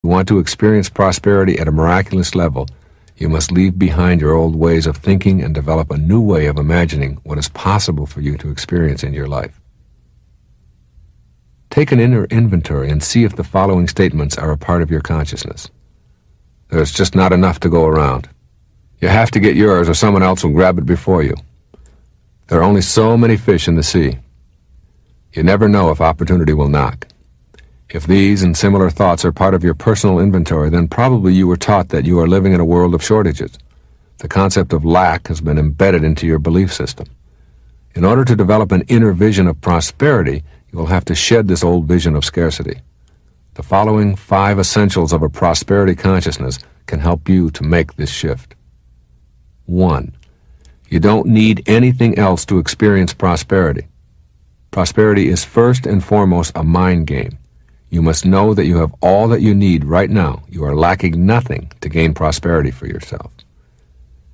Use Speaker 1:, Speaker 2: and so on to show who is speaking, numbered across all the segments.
Speaker 1: you want to experience prosperity at a miraculous level, you must leave behind your old ways of thinking and develop a new way of imagining what is possible for you to experience in your life. Take an inner inventory and see if the following statements are a part of your consciousness. There's just not enough to go around. You have to get yours or someone else will grab it before you. There are only so many fish in the sea. You never know if opportunity will knock. If these and similar thoughts are part of your personal inventory, then probably you were taught that you are living in a world of shortages. The concept of lack has been embedded into your belief system. In order to develop an inner vision of prosperity, you will have to shed this old vision of scarcity. The following 5 essentials of a prosperity consciousness can help you to make this shift. 1. You don't need anything else to experience prosperity. Prosperity is first and foremost a mind game. You must know that you have all that you need right now. You are lacking nothing to gain prosperity for yourself.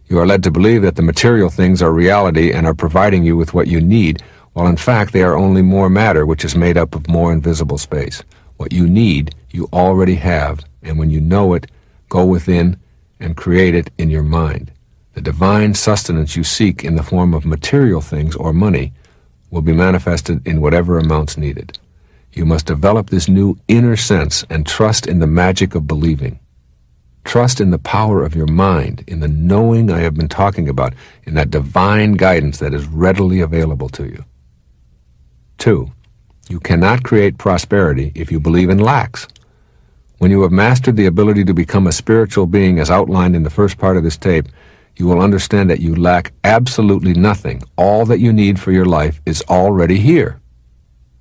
Speaker 1: You are led to believe that the material things are reality and are providing you with what you need, while in fact they are only more matter which is made up of more invisible space. What you need, you already have, and when you know it, go within and create it in your mind. The divine sustenance you seek in the form of material things or money will be manifested in whatever amounts needed. You must develop this new inner sense and trust in the magic of believing. Trust in the power of your mind, in the knowing I have been talking about, in that divine guidance that is readily available to you. 2. You cannot create prosperity if you believe in lacks. When you have mastered the ability to become a spiritual being as outlined in the first part of this tape, you will understand that you lack absolutely nothing. All that you need for your life is already here.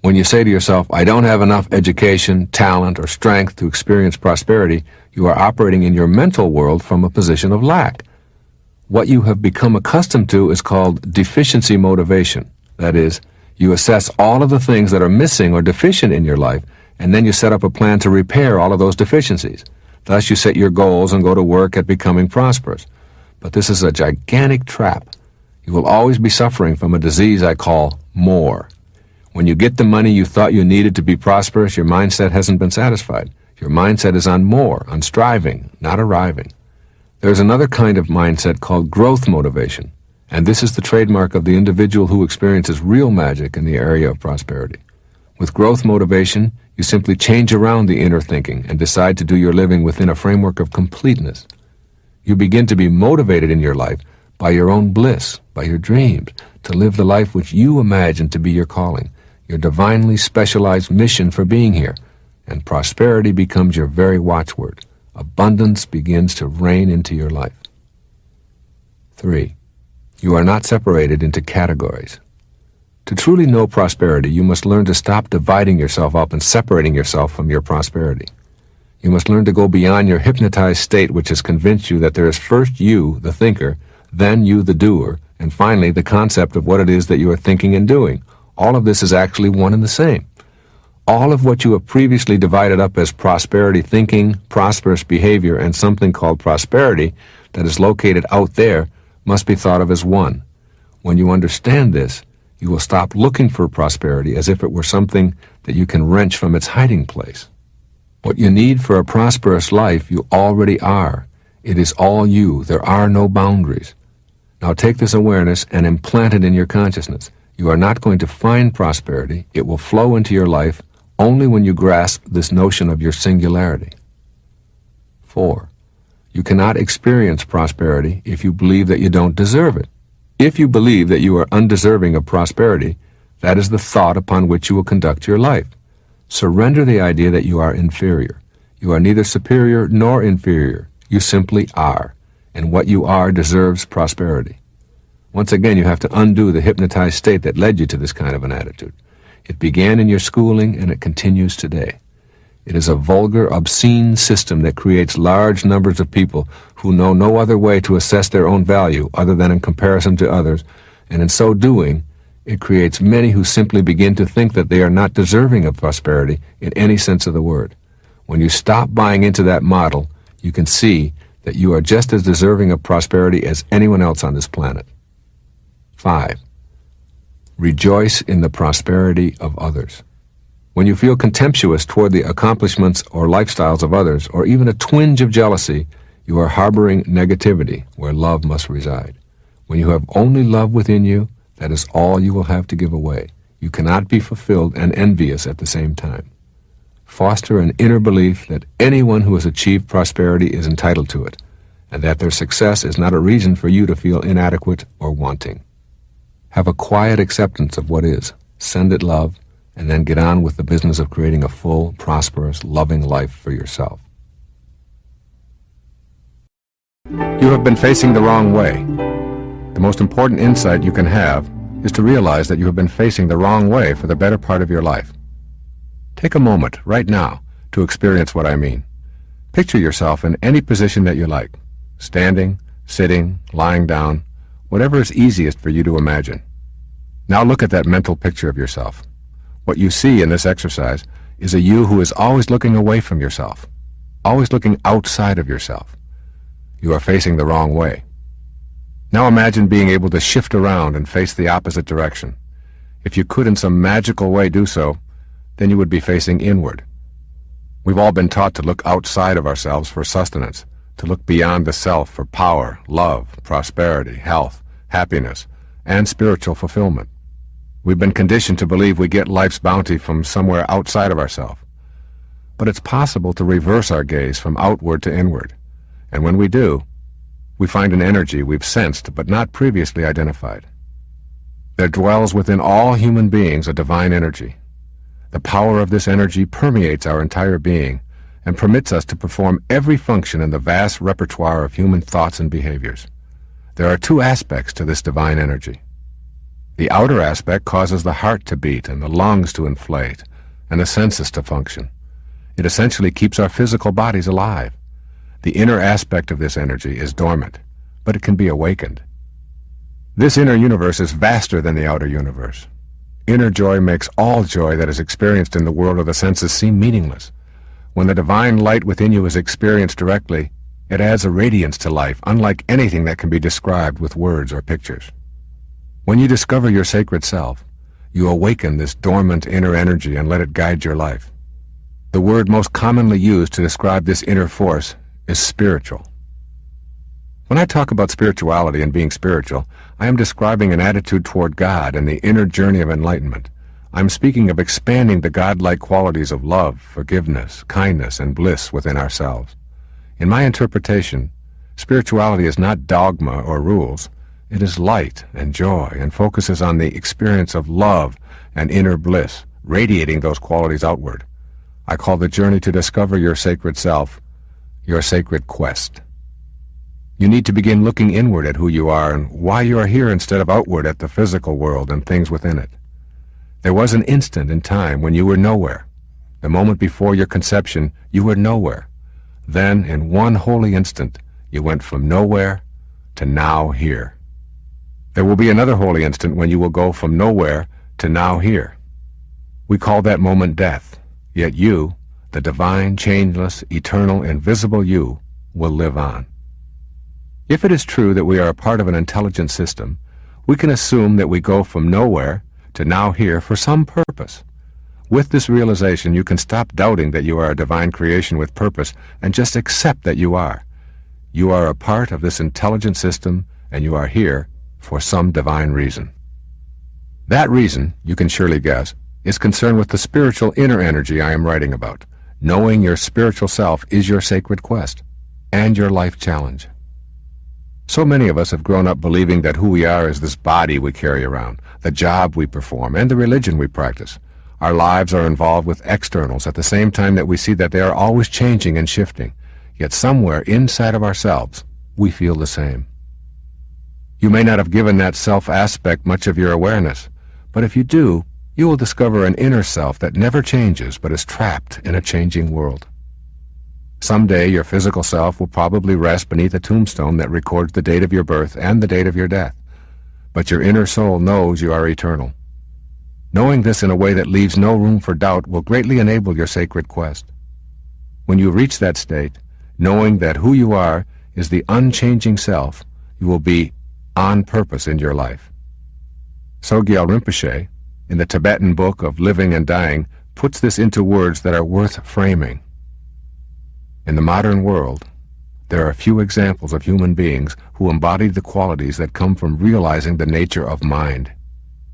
Speaker 1: When you say to yourself, I don't have enough education, talent, or strength to experience prosperity, you are operating in your mental world from a position of lack. What you have become accustomed to is called deficiency motivation. That is, you assess all of the things that are missing or deficient in your life, and then you set up a plan to repair all of those deficiencies. Thus, you set your goals and go to work at becoming prosperous. But this is a gigantic trap. You will always be suffering from a disease I call more. When you get the money you thought you needed to be prosperous, your mindset hasn't been satisfied. Your mindset is on more, on striving, not arriving. There is another kind of mindset called growth motivation, and this is the trademark of the individual who experiences real magic in the area of prosperity. With growth motivation, you simply change around the inner thinking and decide to do your living within a framework of completeness. You begin to be motivated in your life by your own bliss, by your dreams, to live the life which you imagine to be your calling, your divinely specialized mission for being here, and prosperity becomes your very watchword. Abundance begins to reign into your life. 3. You are not separated into categories. To truly know prosperity, you must learn to stop dividing yourself up and separating yourself from your prosperity. You must learn to go beyond your hypnotized state which has convinced you that there is first you, the thinker, then you, the doer, and finally the concept of what it is that you are thinking and doing. All of this is actually one and the same. All of what you have previously divided up as prosperity thinking, prosperous behavior, and something called prosperity that is located out there must be thought of as one. When you understand this, you will stop looking for prosperity as if it were something that you can wrench from its hiding place. What you need for a prosperous life, you already are. It is all you. There are no boundaries. Now take this awareness and implant it in your consciousness. You are not going to find prosperity. It will flow into your life only when you grasp this notion of your singularity. 4. You cannot experience prosperity if you believe that you don't deserve it. If you believe that you are undeserving of prosperity, that is the thought upon which you will conduct your life. Surrender the idea that you are inferior. You are neither superior nor inferior. You simply are, and what you are deserves prosperity. Once again, you have to undo the hypnotized state that led you to this kind of an attitude. It began in your schooling, and it continues today. It is a vulgar, obscene system that creates large numbers of people who know no other way to assess their own value other than in comparison to others, and in so doing, it creates many who simply begin to think that they are not deserving of prosperity in any sense of the word. When you stop buying into that model, you can see that you are just as deserving of prosperity as anyone else on this planet. 5. Rejoice in the prosperity of others. When you feel contemptuous toward the accomplishments or lifestyles of others, or even a twinge of jealousy, you are harboring negativity where love must reside. When you have only love within you, that is all you will have to give away. You cannot be fulfilled and envious at the same time. Foster an inner belief that anyone who has achieved prosperity is entitled to it, and that their success is not a reason for you to feel inadequate or wanting. Have a quiet acceptance of what is, send it love, and then get on with the business of creating a full, prosperous, loving life for yourself. You have been facing the wrong way. The most important insight you can have is to realize that you have been facing the wrong way for the better part of your life. Take a moment, right now, to experience what I mean. Picture yourself in any position that you like, standing, sitting, lying down, whatever is easiest for you to imagine. Now look at that mental picture of yourself. What you see in this exercise is a you who is always looking away from yourself, always looking outside of yourself. You are facing the wrong way. Now imagine being able to shift around and face the opposite direction. If you could in some magical way do so, then you would be facing inward. We've all been taught to look outside of ourselves for sustenance, to look beyond the self for power, love, prosperity, health, happiness, and spiritual fulfillment. We've been conditioned to believe we get life's bounty from somewhere outside of ourselves. But it's possible to reverse our gaze from outward to inward, and when we do, we find an energy we've sensed but not previously identified. There dwells within all human beings a divine energy. The power of this energy permeates our entire being and permits us to perform every function in the vast repertoire of human thoughts and behaviors. There are two aspects to this divine energy. The outer aspect causes the heart to beat and the lungs to inflate and the senses to function. It essentially keeps our physical bodies alive. The inner aspect of this energy is dormant, but it can be awakened. This inner universe is vaster than the outer universe. Inner joy makes all joy that is experienced in the world of the senses seem meaningless. When the divine light within you is experienced directly, it adds a radiance to life unlike anything that can be described with words or pictures. When you discover your sacred self, you awaken this dormant inner energy and let it guide your life. The word most commonly used to describe this inner force is spiritual. When I talk about spirituality and being spiritual, I am describing an attitude toward God and the inner journey of enlightenment. I'm speaking of expanding the godlike qualities of love, forgiveness, kindness, and bliss within ourselves. In my interpretation, spirituality is not dogma or rules. It is light and joy and focuses on the experience of love and inner bliss, radiating those qualities outward. I call the journey to discover your sacred self your sacred quest. You need to begin looking inward at who you are and why you are here instead of outward at the physical world and things within it. There was an instant in time when you were nowhere. The moment before your conception, you were nowhere. Then, in one holy instant, you went from nowhere to now here. There will be another holy instant when you will go from nowhere to now here. We call that moment death, yet you, the divine, changeless, eternal, invisible you, will live on. If it is true that we are a part of an intelligent system, we can assume that we go from nowhere to now here for some purpose. With this realization, you can stop doubting that you are a divine creation with purpose and just accept that you are. You are a part of this intelligent system, and you are here for some divine reason. That reason, you can surely guess, is concerned with the spiritual inner energy I am writing about. Knowing your spiritual self is your sacred quest and your life challenge. So many of us have grown up believing that who we are is this body we carry around, the job we perform, and the religion we practice. Our lives are involved with externals at the same time that we see that they are always changing and shifting. Yet somewhere inside of ourselves, we feel the same. You may not have given that self aspect much of your awareness, but if you do, you will discover an inner self that never changes but is trapped in a changing world. Someday your physical self will probably rest beneath a tombstone that records the date of your birth and the date of your death. But your inner soul knows you are eternal. Knowing this in a way that leaves no room for doubt will greatly enable your sacred quest. When you reach that state, knowing that who you are is the unchanging self, you will be on purpose in your life. Sogyal Rinpoche, in the Tibetan book of Living and Dying, puts this into words that are worth framing. In the modern world, there are few examples of human beings who embodied the qualities that come from realizing the nature of mind.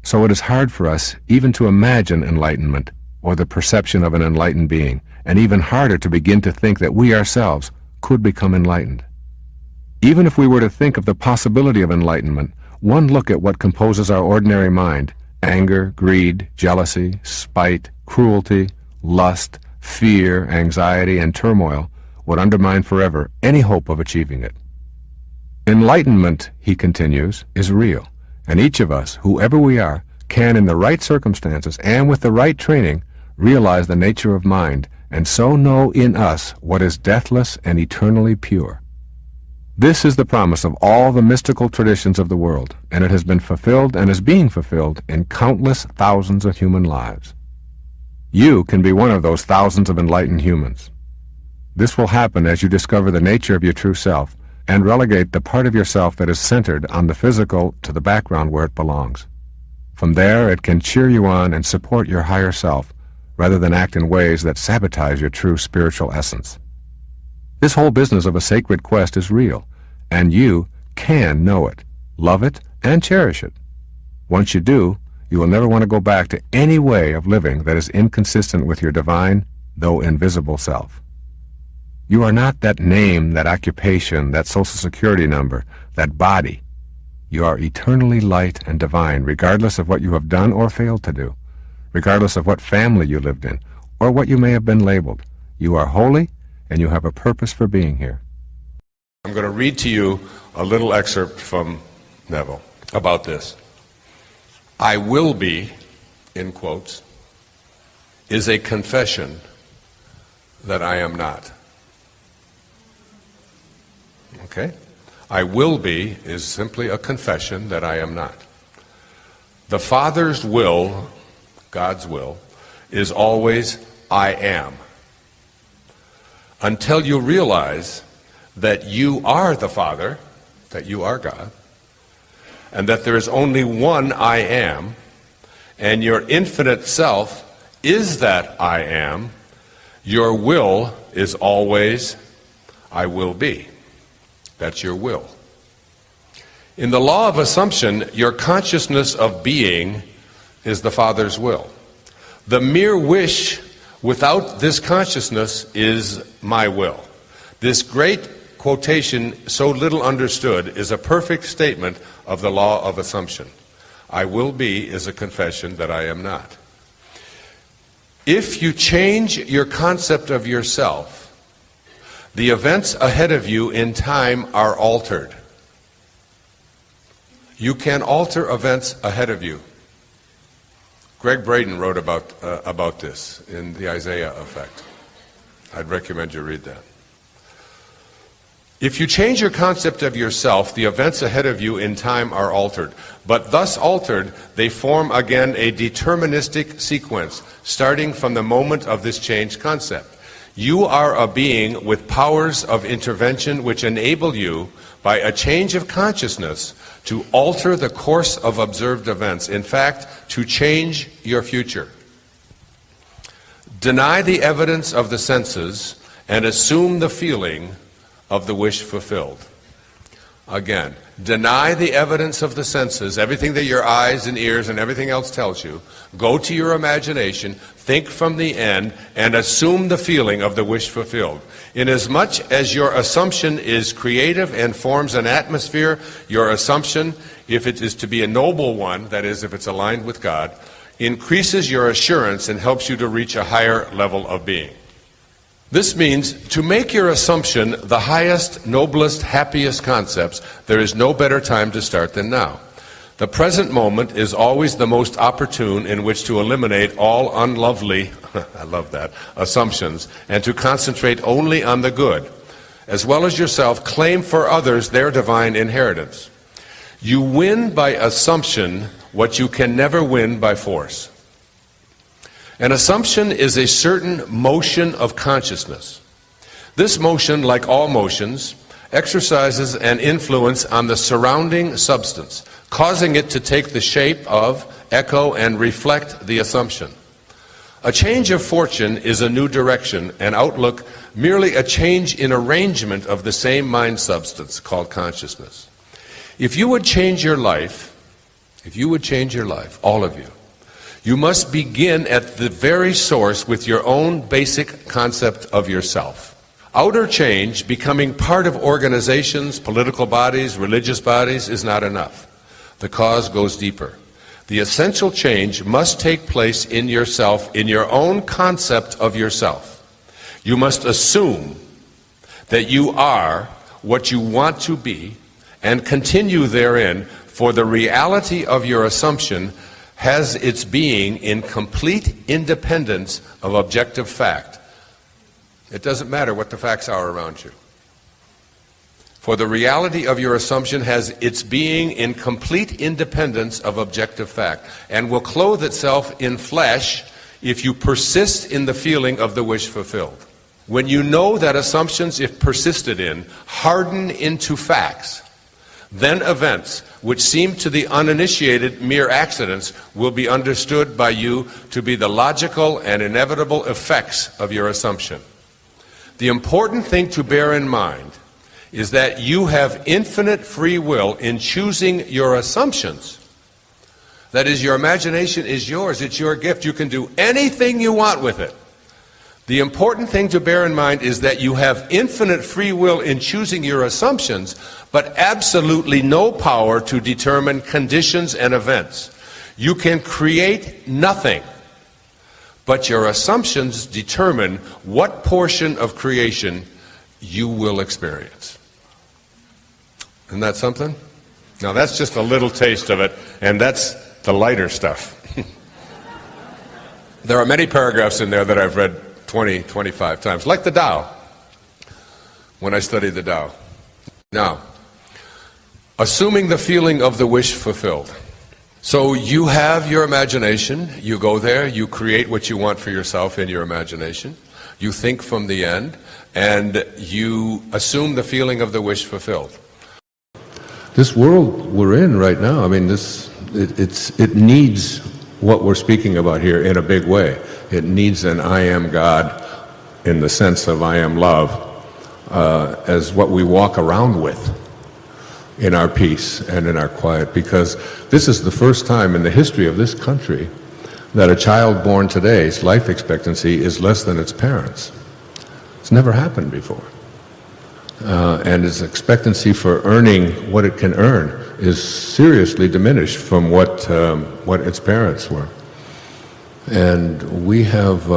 Speaker 1: So it is hard for us even to imagine enlightenment or the perception of an enlightened being, and even harder to begin to think that we ourselves could become enlightened. Even if we were to think of the possibility of enlightenment, one look at what composes our ordinary mind, anger, greed, jealousy, spite, cruelty, lust, fear, anxiety, and turmoil, would undermine forever any hope of achieving it. Enlightenment, he continues, is real, and each of us, whoever we are, can, in the right circumstances and with the right training, realize the nature of mind, and so know in us what is deathless and eternally pure. This is the promise of all the mystical traditions of the world, and it has been fulfilled and is being fulfilled in countless thousands of human lives. You can be one of those thousands of enlightened humans. This will happen as you discover the nature of your true self and relegate the part of yourself that is centered on the physical to the background where it belongs. From there, it can cheer you on and support your higher self, rather than act in ways that sabotage your true spiritual essence. This whole business of a sacred quest is real, and you can know it, love it, and cherish it. Once you do, you will never want to go back to any way of living that is inconsistent with your divine, though invisible self. You are not that name, that occupation, that social security number, that body. You are eternally light and divine, regardless of what you have done or failed to do, regardless of what family you lived in, or what you may have been labeled. You are holy, and you have a purpose for being here.
Speaker 2: I'm going to read to you a little excerpt from Neville about this. I will be, in quotes, is a confession that I am not. Okay? I will be is simply a confession that I am not. The Father's will, God's will, is always I am. Until you realize that you are the Father, that you are God, and that there is only one I am, and your infinite self is that I am, your will is always I will be. That's your will. In the law of assumption, your consciousness of being is the Father's will. The mere wish without this consciousness is my will. This great quotation, so little understood, is a perfect statement of the law of assumption. I will be is a confession that I am not. If you change your concept of yourself, the events ahead of you in time are altered. You can alter events ahead of you. Greg Braden wrote about this in The Isaiah Effect. I'd recommend you read that. If you change your concept of yourself, the events ahead of you in time are altered. But thus altered, they form again a deterministic sequence, starting from the moment of this changed concept. You are a being with powers of intervention which enable you, by a change of consciousness, to alter the course of observed events. In fact, to change your future. Deny the evidence of the senses and assume the feeling of the wish fulfilled. Again, deny the evidence of the senses, everything that your eyes and ears and everything else tells you. Go to your imagination, think from the end, and assume the feeling of the wish fulfilled. Inasmuch as your assumption is creative and forms an atmosphere, your assumption, if it is to be a noble one, that is, if it's aligned with God, increases your assurance and helps you to reach a higher level of being. This means to make your assumption the highest, noblest, happiest concepts, there is no better time to start than now. The present moment is always the most opportune in which to eliminate all unlovely, I love that, assumptions, and to concentrate only on the good. As well as yourself, claim for others their divine inheritance. You win by assumption what you can never win by force. An assumption is a certain motion of consciousness. This motion, like all motions, exercises an influence on the surrounding substance, causing it to take the shape of, echo, and reflect the assumption. A change of fortune is a new direction and outlook, merely a change in arrangement of the same mind substance called consciousness. If you would change your life, all of you, you must begin at the very source with your own basic concept of yourself. Outer change, becoming part of organizations, political bodies, religious bodies, is not enough. The cause goes deeper. The essential change must take place in yourself, in your own concept of yourself. You must assume that you are what you want to be and continue therein, for the reality of your assumption has its being in complete independence of objective fact. It doesn't matter what the facts are around you. For the reality of your assumption has its being in complete independence of objective fact, and will clothe itself in flesh if you persist in the feeling of the wish fulfilled. When you know that assumptions, if persisted in, harden into facts, then events which seem to the uninitiated mere accidents will be understood by you to be the logical and inevitable effects of your assumption. The important thing to bear in mind is that you have infinite free will in choosing your assumptions. That is, your imagination is yours, it's your gift. You can do anything you want with it. The important thing to bear in mind is that you have infinite free will in choosing your assumptions, but absolutely no power to determine conditions and events. You can create nothing, but your assumptions determine what portion of creation you will experience. Isn't that something? Now that's just a little taste of it, and that's the lighter stuff. There are many paragraphs in there that I've read 20, 25 times, like the Tao, when I studied the Tao. Now, assuming the feeling of the wish fulfilled. So you have your imagination, you go there, you create what you want for yourself in your imagination, you think from the end, and you assume the feeling of the wish fulfilled.
Speaker 1: This world we're in right now, I mean, it needs what we're speaking about here in a big way. It needs an I am God in the sense of I am love as what we walk around with in our peace and in our quiet, because this is the first time in the history of this country that a child born today's life expectancy is less than its parents'. It's never happened before. And its expectancy for earning what it can earn is seriously diminished from what its parents were. And we have,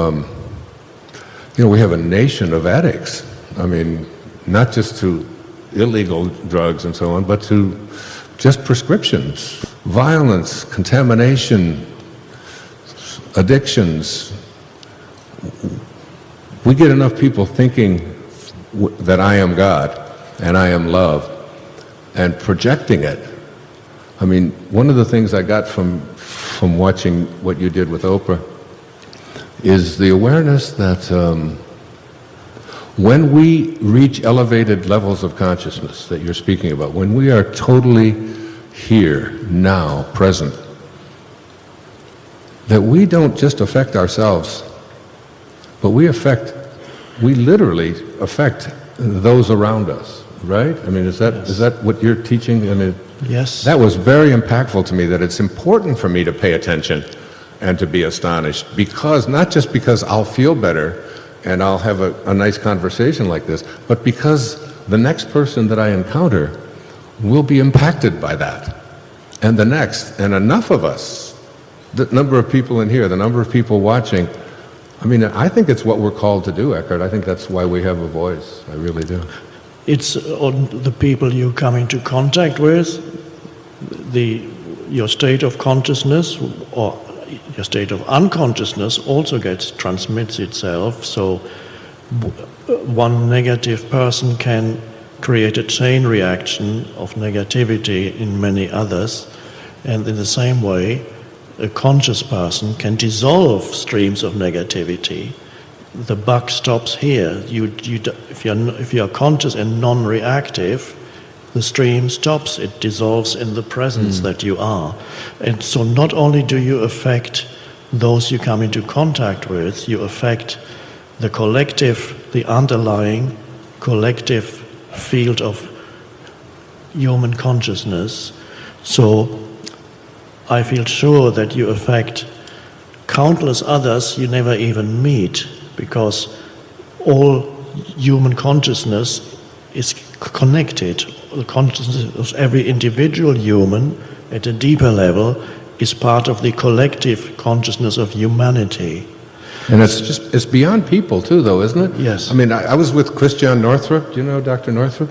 Speaker 1: we have a nation of addicts. I mean, not just to illegal drugs and so on, but to just prescriptions, violence, contamination, addictions. We get enough people thinking that I am God and I am love and projecting it. I mean, one of the things I got from watching what you did with Oprah is the awareness that when we reach elevated levels of consciousness that you're speaking about, when we are totally here, now, present, that we don't just affect ourselves, but we literally affect those around us, right? I mean, is that what you're teaching? I mean,
Speaker 3: yes.
Speaker 1: That was very impactful to me, that it's important for me to pay attention and to be astonished, because not just because I'll feel better and I'll have a nice conversation like this, but because the next person that I encounter will be impacted by that, and the next, and enough of us, the number of people in here, the number of people watching. I mean, I think it's what we're called to do, Eckhart. I think that's why we have a voice. I really do.
Speaker 3: It's on the people you come into contact with, your state of consciousness or your state of unconsciousness also transmits itself. So one negative person can create a chain reaction of negativity in many others, and in the same way, a conscious person can dissolve streams of negativity. The buck stops here. If you're conscious and non-reactive, the stream stops. It dissolves in the presence that you are. And so not only do you affect those you come into contact with, you affect the collective, the underlying collective field of human consciousness. So I feel sure that you affect countless others you never even meet, because all human consciousness is connected. The consciousness of every individual human at a deeper level is part of the collective consciousness of humanity.
Speaker 2: And it's beyond people too, though, isn't it?
Speaker 3: Yes.
Speaker 2: I mean, I was with Christian Northrup. Do you know Dr. Northrup?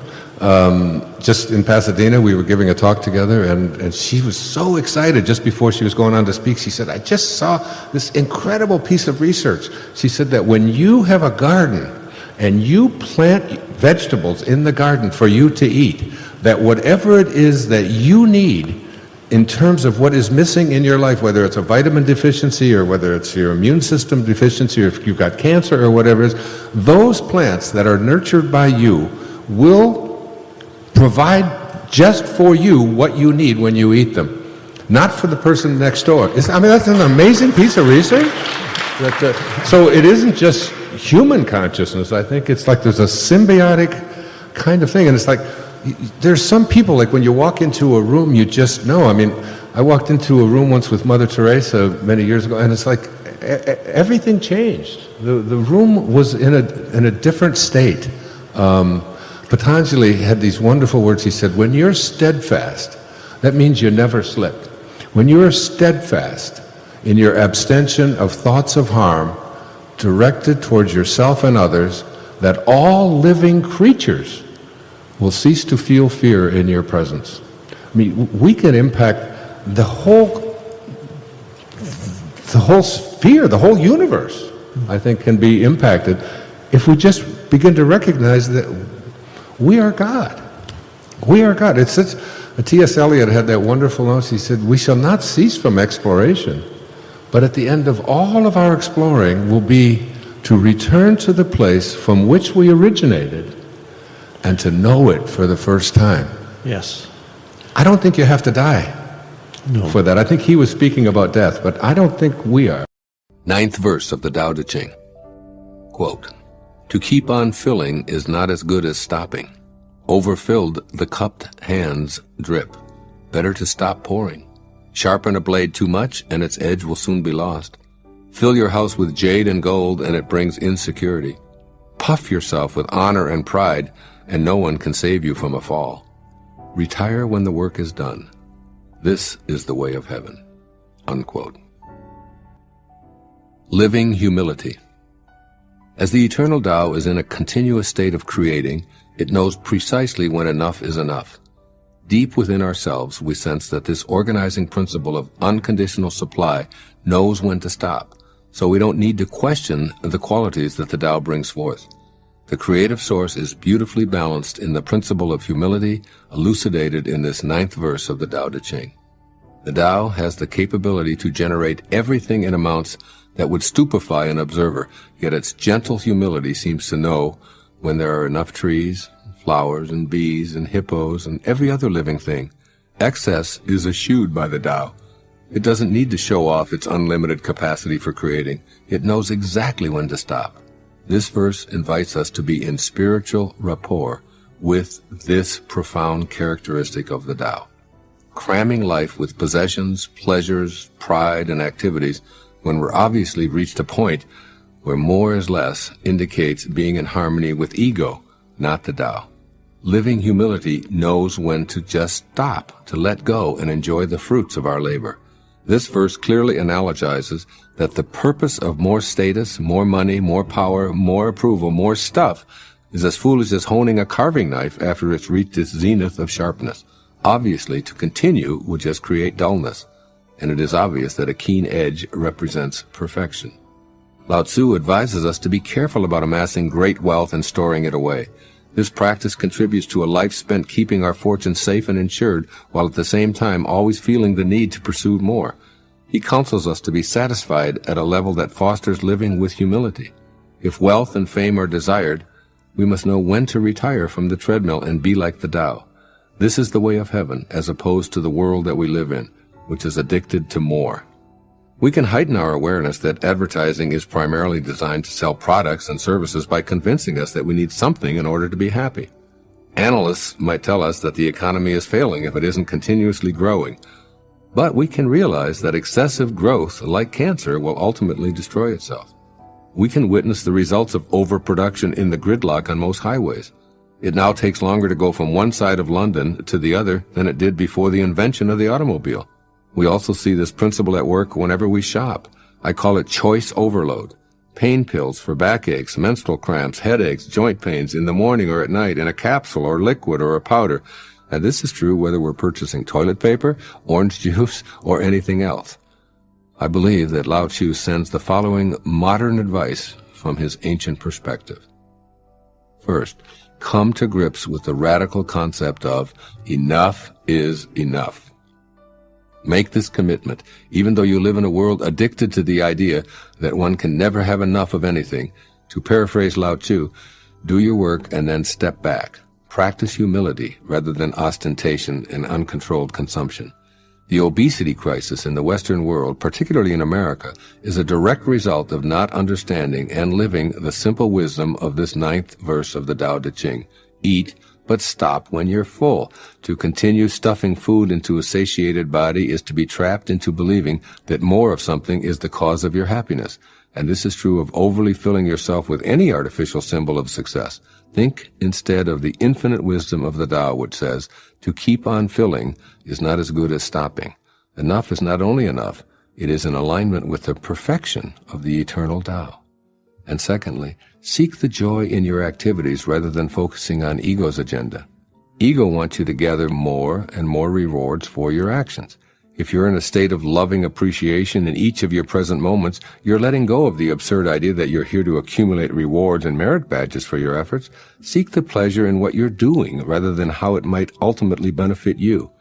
Speaker 2: Just in Pasadena, we were giving a talk together, and she was so excited just before she was going on to speak. She said, I just saw this incredible piece of research. She said that when you have a garden and you plant vegetables in the garden for you to eat, that whatever it is that you need in terms of what is missing in your life, whether it's a vitamin deficiency or whether it's your immune system deficiency or if you've got cancer or whatever it is, those plants that are nurtured by you will provide just for you what you need when you eat them, not for the person next door. I mean, that's an amazing piece of research. So it isn't just human consciousness. I think it's like there's a symbiotic kind of thing, and it's like there's some people, like when you walk into a room, you just know. I mean, I walked into a room once with Mother Teresa many years ago, and it's like everything changed. The room was in a different state. Patanjali had these wonderful words. He said, when you're steadfast, that means you never slip. When you're steadfast in your abstention of thoughts of harm directed towards yourself and others, that all living creatures will cease to feel fear in your presence. I mean, we can impact the whole sphere, the whole universe, I think, can be impacted if we just begin to recognize that we are God. We are God. It's such, T.S. Eliot had that wonderful note. He said, we shall not cease from exploration, but at the end of all of our exploring will be to return to the place from which we originated and to know it for the first time.
Speaker 3: Yes.
Speaker 2: I don't think you have to die for that. I think he was speaking about death, but I don't think we are.
Speaker 1: 9th verse of the Tao Te Ching. Quote, to keep on filling is not as good as stopping. Overfilled, the cupped hands drip. Better to stop pouring. Sharpen a blade too much, and its edge will soon be lost. Fill your house with jade and gold, and it brings insecurity. Puff yourself with honor and pride, and no one can save you from a fall. Retire when the work is done. This is the way of heaven. Unquote. Living humility. As the eternal Tao is in a continuous state of creating, it knows precisely when enough is enough. Deep within ourselves, we sense that this organizing principle of unconditional supply knows when to stop, so we don't need to question the qualities that the Tao brings forth. The creative source is beautifully balanced in the principle of humility, elucidated in this 9th verse of the Tao Te Ching. The Tao has the capability to generate everything in amounts that would stupefy an observer, yet its gentle humility seems to know when there are enough trees, flowers, and bees, and hippos, and every other living thing. Excess is eschewed by the Tao. It doesn't need to show off its unlimited capacity for creating. It knows exactly when to stop. This verse invites us to be in spiritual rapport with this profound characteristic of the Tao. Cramming life with possessions, pleasures, pride, and activities when we're obviously reached a point where more is less indicates being in harmony with ego, not the Tao. Living humility knows when to just stop, to let go and enjoy the fruits of our labor. This verse clearly analogizes that the purpose of more status, more money, more power, more approval, more stuff is as foolish as honing a carving knife after it's reached its zenith of sharpness. Obviously, to continue would just create dullness, and it is obvious that a keen edge represents perfection. Lao Tzu advises us to be careful about amassing great wealth and storing it away. This practice contributes to a life spent keeping our fortune safe and insured, while at the same time always feeling the need to pursue more. He counsels us to be satisfied at a level that fosters living with humility. If wealth and fame are desired, we must know when to retire from the treadmill and be like the Tao. This is the way of heaven, as opposed to the world that we live in, which is addicted to more. We can heighten our awareness that advertising is primarily designed to sell products and services by convincing us that we need something in order to be happy. Analysts might tell us that the economy is failing if it isn't continuously growing. But we can realize that excessive growth, like cancer, will ultimately destroy itself. We can witness the results of overproduction in the gridlock on most highways. It now takes longer to go from one side of London to the other than it did before the invention of the automobile. We also see this principle at work whenever we shop. I call it choice overload. Pain pills for backaches, menstrual cramps, headaches, joint pains in the morning or at night in a capsule or liquid or a powder. And this is true whether we're purchasing toilet paper, orange juice, or anything else. I believe that Lao Tzu sends the following modern advice from his ancient perspective. First, come to grips with the radical concept of enough is enough. Make this commitment, even though you live in a world addicted to the idea that one can never have enough of anything. To paraphrase Lao Tzu, do your work and then step back. Practice humility rather than ostentation and uncontrolled consumption. The obesity crisis in the Western world, particularly in America, is a direct result of not understanding and living the simple wisdom of this 9th verse of the Tao Te Ching. Eat, but stop when you're full. To continue stuffing food into a satiated body is to be trapped into believing that more of something is the cause of your happiness. And this is true of overly filling yourself with any artificial symbol of success. Think instead of the infinite wisdom of the Tao, which says, to keep on filling is not as good as stopping. Enough is not only enough, it is in alignment with the perfection of the eternal Tao. And secondly, seek the joy in your activities rather than focusing on ego's agenda. Ego wants you to gather more and more rewards for your actions. If you're in a state of loving appreciation in each of your present moments, you're letting go of the absurd idea that you're here to accumulate rewards and merit badges for your efforts. Seek the pleasure in what you're doing rather than how it might ultimately benefit you.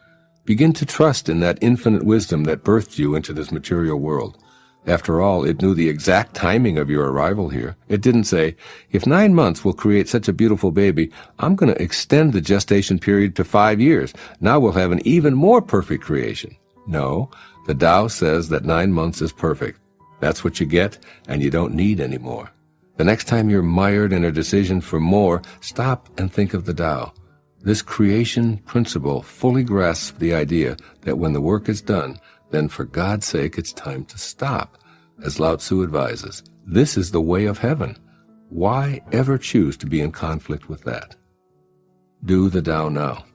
Speaker 1: Begin to trust in that infinite wisdom that birthed you into this material world. After all, it knew the exact timing of your arrival here. It didn't say, if 9 months will create such a beautiful baby, I'm going to extend the gestation period to 5 years. Now we'll have an even more perfect creation. No, the Tao says that 9 months is perfect. That's what you get, and you don't need any more. The next time you're mired in a decision for more, stop and think of the Tao. This creation principle fully grasps the idea that when the work is done, then for God's sake it's time to stop. As Lao Tzu advises, this is the way of heaven. Why ever choose to be in conflict with that? Do the Tao now.